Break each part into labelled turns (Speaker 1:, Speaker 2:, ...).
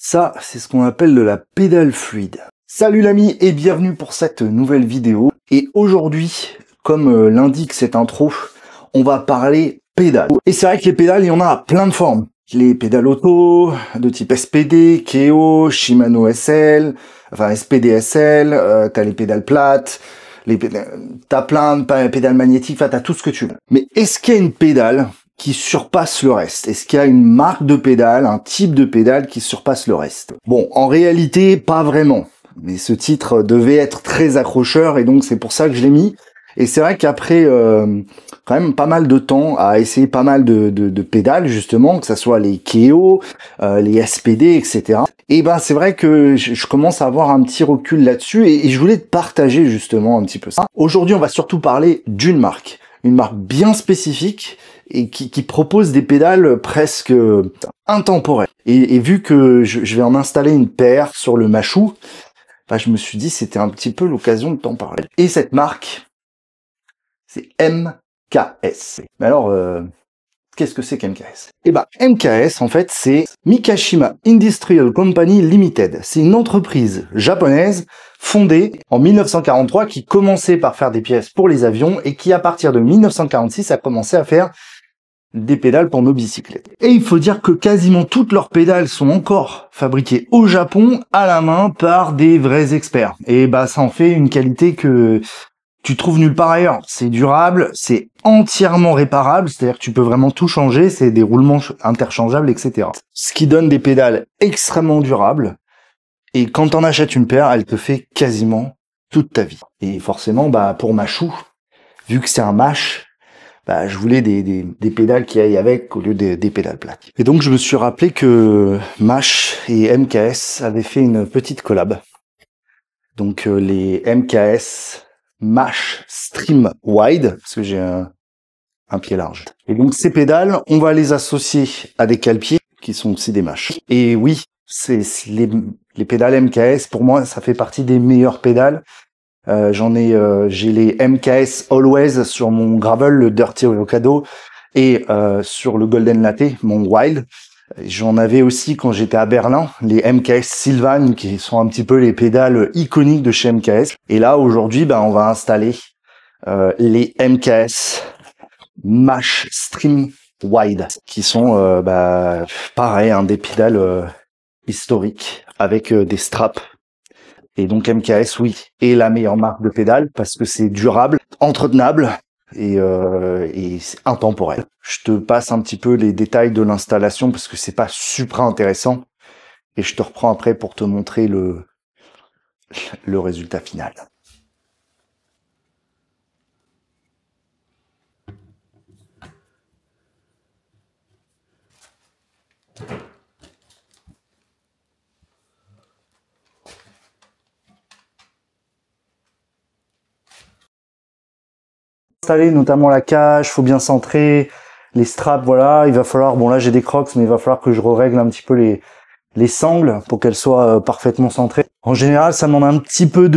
Speaker 1: Ça, c'est ce qu'on appelle de la pédale fluide. Salut l'ami et bienvenue pour cette nouvelle vidéo. Et aujourd'hui, comme l'indique cette intro, on va parler pédales. Et c'est vrai que les pédales, il y en a à plein de formes. Les pédales auto, de type SPD, Keo, Shimano SL, enfin SPD SL, t'as les pédales plates, t'as plein de pédales magnétiques, enfin t'as tout ce que tu veux. Mais est-ce qu'il y a une pédale qui surpasse le reste? Est-ce qu'il y a une marque de pédale, un type de pédale qui surpasse le reste? Bon, en réalité, pas vraiment. Mais ce titre devait être très accrocheur et donc c'est pour ça que je l'ai mis. Et c'est vrai qu'après quand même pas mal de temps à essayer pas mal de pédales justement, que ça soit les Keo, les SPD, etc. Et ben c'est vrai que je commence à avoir un petit recul là-dessus et je voulais te partager justement un petit peu ça. Aujourd'hui, on va surtout parler d'une marque. Une marque bien spécifique et qui propose des pédales presque intemporelles. Et vu que je vais en installer une paire sur le Mashou, bah, je me suis dit c'était un petit peu l'occasion de t'en parler. Et cette marque, c'est MKS. Mais alors, qu'est-ce que c'est qu'MKS? Eh ben, MKS, en fait, c'est Mikashima Industrial Company Limited. C'est une entreprise japonaise fondée en 1943 qui commençait par faire des pièces pour les avions et qui, à partir de 1946, a commencé à faire des pédales pour nos bicyclettes. Et il faut dire que quasiment toutes leurs pédales sont encore fabriquées au Japon à la main par des vrais experts. Et bah, ça en fait une qualité que tu trouves nulle part ailleurs. C'est durable, c'est entièrement réparable, c'est-à-dire que tu peux vraiment tout changer, c'est des roulements interchangeables, etc. Ce qui donne des pédales extrêmement durables, et quand t'en achètes une paire, elle te fait quasiment toute ta vie. Et forcément, bah pour Mashou, vu que c'est un Mash, bah je voulais des pédales qui aillent avec au lieu des pédales plates. Et donc je me suis rappelé que Mash et MKS avaient fait une petite collab. Donc les MKS Mash Stream Wide, parce que j'ai un pied large. Et donc ces pédales, on va les associer à des cale-pieds, qui sont aussi des Mash. Et oui, c'est les pédales MKS, pour moi, ça fait partie des meilleures pédales. J'ai les MKS Always sur mon gravel, le Dirty Avocado, et sur le Golden Latte, mon Wild. J'en avais aussi quand j'étais à Berlin, les MKS Sylvan, qui sont un petit peu les pédales iconiques de chez MKS. Et là, aujourd'hui, on va installer les MKS Mash Stream Wide, qui sont pareil, des pédales historiques avec des straps. Et donc MKS, oui, est la meilleure marque de pédales parce que c'est durable, entretenable et c'est intemporel. Je te passe un petit peu les détails de l'installation parce que c'est pas super intéressant et je te reprends après pour te montrer le résultat final. Installer notamment la cage, faut bien centrer, les straps, voilà, il va falloir, bon là j'ai des crocs, mais il va falloir que je règle un petit peu les sangles pour qu'elles soient parfaitement centrées. En général, ça demande un petit peu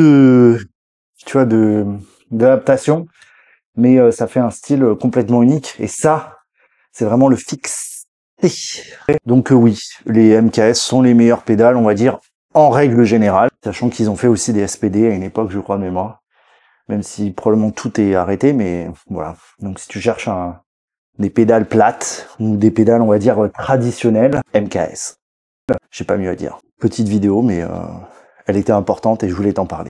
Speaker 1: d'adaptation, mais ça fait un style complètement unique, et ça, c'est vraiment le fixe. Donc oui, les MKS sont les meilleures pédales, on va dire, en règle générale, sachant qu'ils ont fait aussi des SPD à une époque, je crois, de mémoire. Même si probablement tout est arrêté, mais voilà. Donc si tu cherches des pédales plates, ou des pédales, on va dire, traditionnelles, MKS. J'ai pas mieux à dire. Petite vidéo, mais elle était importante et je voulais t'en parler.